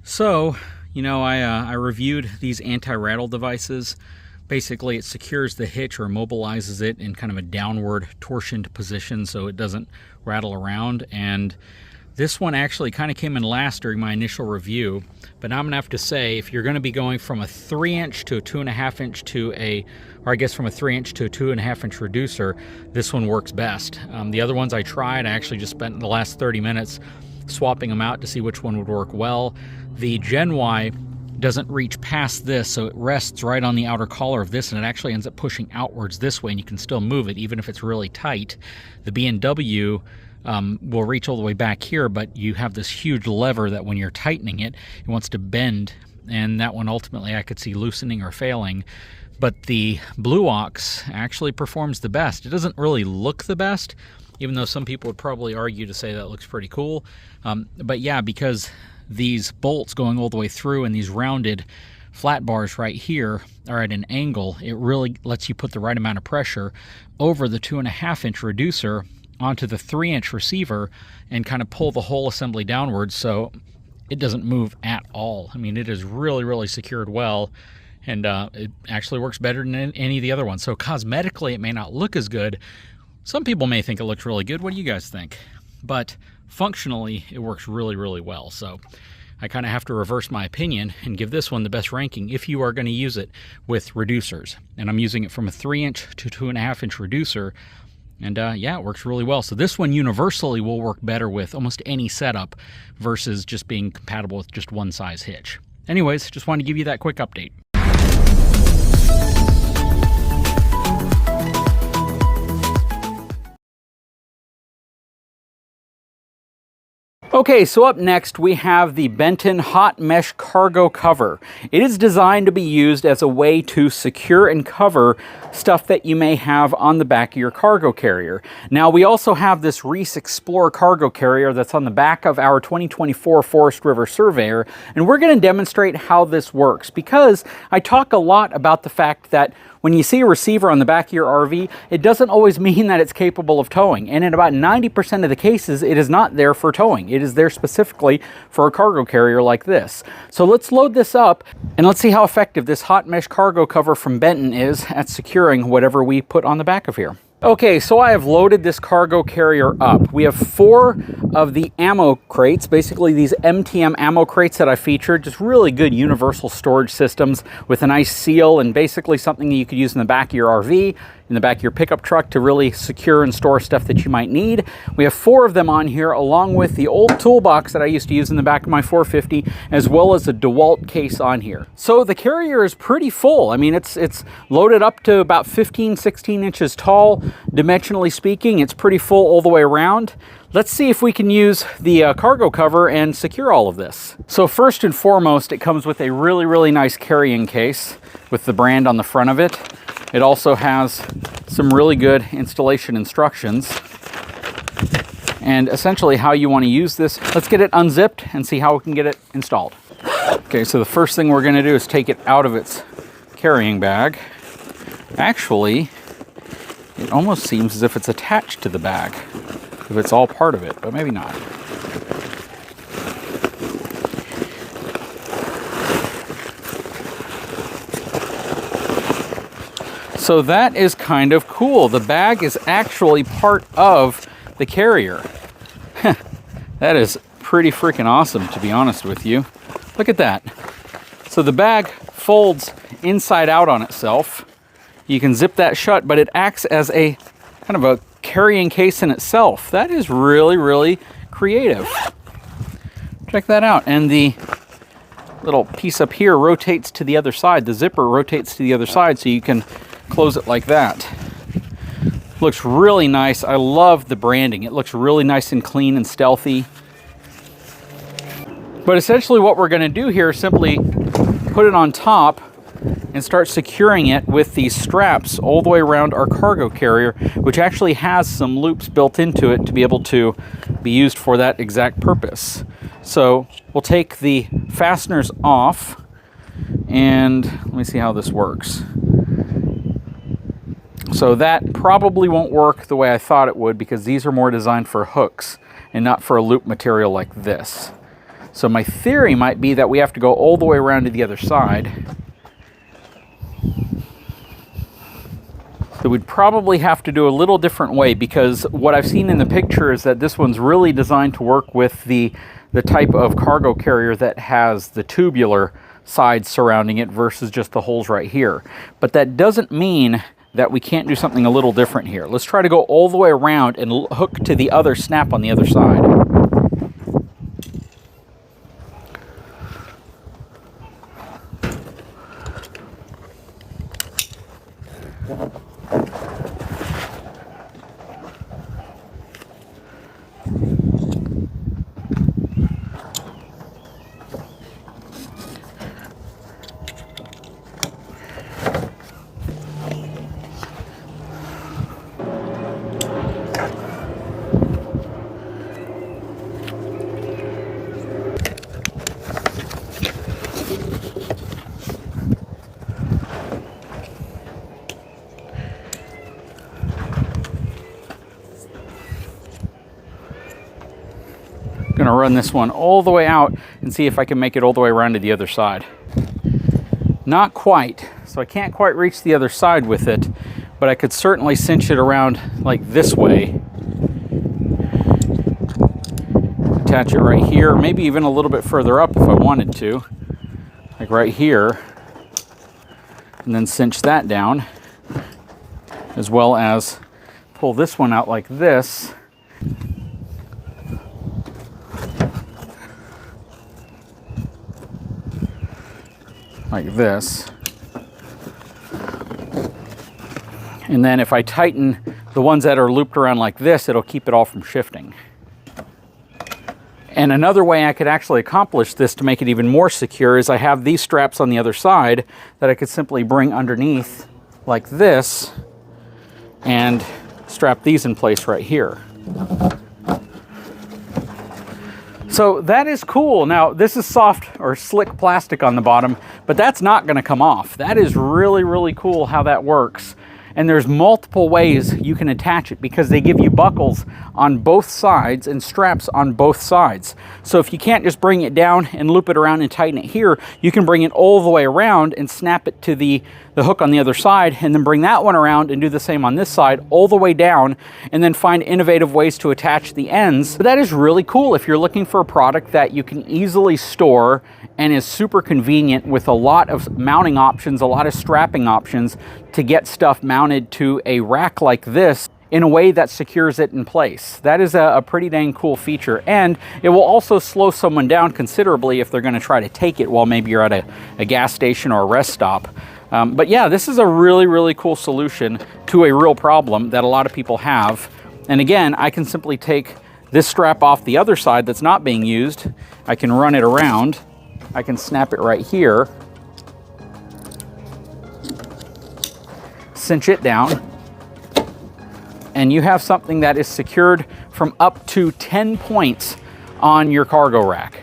So, I reviewed these anti-rattle devices. Basically, it secures the hitch or immobilizes it in kind of a downward torsioned position so it doesn't rattle around. And this one actually kind of came in last during my initial review. But now I'm gonna have to say, if you're gonna be going from a 3-inch to a 2.5-inch to or I guess from a 3-inch to a 2.5-inch reducer, this one works best. The other ones I tried, I actually just spent the last 30 minutes swapping them out to see which one would work well. The Gen Y doesn't reach past this, so it rests right on the outer collar of this, and it actually ends up pushing outwards this way, and you can still move it even if it's really tight. The B&W will reach all the way back here, but you have this huge lever that when you're tightening it, it wants to bend, and that one ultimately I could see loosening or failing. But the Blue Ox actually performs the best. It doesn't really look the best, even though some people would probably argue to say that looks pretty cool. But yeah, because these bolts going all the way through and these rounded flat bars right here are at an angle, it really lets you put the right amount of pressure over the 2.5-inch reducer onto the 3-inch receiver and kind of pull the whole assembly downwards so it doesn't move at all. I mean, it is really secured well, and it actually works better than any of the other ones. So cosmetically, it may not look as good. Some people may think it looks really good. What do you guys think? But functionally, it works really well. So I kind of have to reverse my opinion and give this one the best ranking if you are going to use it with reducers. And I'm using it from a 3-inch to 2.5-inch reducer. And yeah, it works really well. So this one universally will work better with almost any setup versus just being compatible with just one size hitch. Anyways, just wanted to give you that quick update. Okay, so up next we have the Benton Hot Mesh Cargo Cover. It is designed to be used as a way to secure and cover stuff that you may have on the back of your cargo carrier. Now, we also have this Reese Explorer cargo carrier that's on the back of our 2024 Forest River Surveyor, and we're going to demonstrate how this works, because I talk a lot about the fact that when you see a receiver on the back of your RV, it doesn't always mean that it's capable of towing. And in about 90% of the cases, it is not there for towing. It is there specifically for a cargo carrier like this. So let's load this up and let's see how effective this hot mesh cargo cover from Benton is at securing whatever we put on the back of here. Okay, so I have loaded this cargo carrier up. We have 4 of the ammo crates, basically these MTM ammo crates that I featured, just really good universal storage systems with a nice seal and basically something that you could use in the back of your RV, in the back of your pickup truck to really secure and store stuff that you might need. We have 4 of them on here, along with the old toolbox that I used to use in the back of my 450, as well as a DeWalt case on here. So the carrier is pretty full. I mean, it's loaded up to about 15-16 inches tall. Dimensionally speaking, it's pretty full all the way around. Let's see if we can use the cargo cover and secure all of this. So first and foremost, it comes with a really nice carrying case with the brand on the front of it. It also has some really good installation instructions and essentially how you want to use this. Let's get it unzipped and see how we can get it installed. Okay, so the first thing we're going to do is take it out of its carrying bag. Actually, it almost seems as if it's attached to the bag, if it's all part of it, but maybe not. So that is kind of cool. The bag is actually part of the carrier. That is pretty freaking awesome, to be honest with you. Look at that. So the bag folds inside out on itself. You can zip that shut, but it acts as a kind of a carrying case in itself. That is really creative. Check that out. And the little piece up here rotates to the other side. The zipper rotates to the other side, so you can close it like that. Looks really nice. I love the branding. It looks really nice and clean and stealthy. But essentially what we're going to do here is simply put it on top and start securing it with these straps all the way around our cargo carrier, which actually has some loops built into it to be able to be used for that exact purpose. So we'll take the fasteners off, and let me see how this works. So that probably won't work the way I thought it would, because these are more designed for hooks and not for a loop material like this. So my theory might be that we have to go all the way around to the other side. So we'd probably have to do a little different way, because what I've seen in the picture is that this one's really designed to work with the type of cargo carrier that has the tubular sides surrounding it versus just the holes right here. But that doesn't mean that we can't do something a little different here. Let's try to go all the way around and hook to the other snap on the other side. Going to run this one all the way out and see if I can make it all the way around to the other side. Not quite, so I can't quite reach the other side with it, but I could certainly cinch it around like this way. Attach it right here, maybe even a little bit further up if I wanted to, like right here, and then cinch that down, as well as pull this one out like this. Like this. And then if I tighten the ones that are looped around like this, it'll keep it all from shifting. And another way I could actually accomplish this to make it even more secure is I have these straps on the other side that I could simply bring underneath like this and strap these in place right here. So that is cool. Now this is soft or slick plastic on the bottom, but that's not going to come off. That is really, really cool how that works. And there's multiple ways you can attach it because they give you buckles on both sides and straps on both sides. So if you can't just bring it down and loop it around and tighten it here, you can bring it all the way around and snap it to the hook on the other side, and then bring that one around and do the same on this side all the way down, and then find innovative ways to attach the ends. But that is really cool if you're looking for a product that you can easily store and is super convenient with a lot of mounting options, a lot of strapping options to get stuff mounted to a rack like this in a way that secures it in place. That is a pretty dang cool feature, and it will also slow someone down considerably if they're going to try to take it while maybe you're at a gas station or a rest stop. But yeah, this is a really, really cool solution to a real problem that a lot of people have. And again, I can simply take this strap off the other side that's not being used. I can run it around. I can snap it right here, cinch it down, and you have something that is secured from up to 10 points on your cargo rack.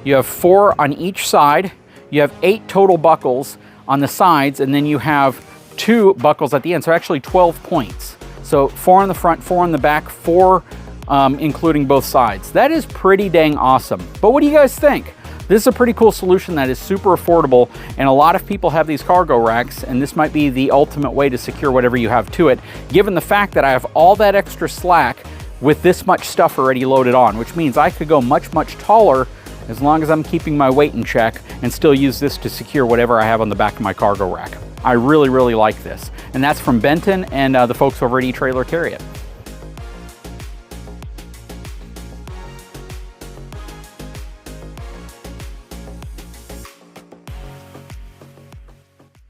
You have 4 on each side. You have 8 total buckles on the sides, and then you have 2 buckles at the end, so actually 12 points. So 4 on the front, 4 on the back, 4 including both sides. That is pretty dang awesome. But what do you guys think? This is a pretty cool solution that is super affordable, and a lot of people have these cargo racks, and this might be the ultimate way to secure whatever you have to it, given the fact that I have all that extra slack with this much stuff already loaded on, which means I could go much, much taller as long as I'm keeping my weight in check and still use this to secure whatever I have on the back of my cargo rack. I really, really like this. And that's from Benton and the folks over at eTrailer carry it.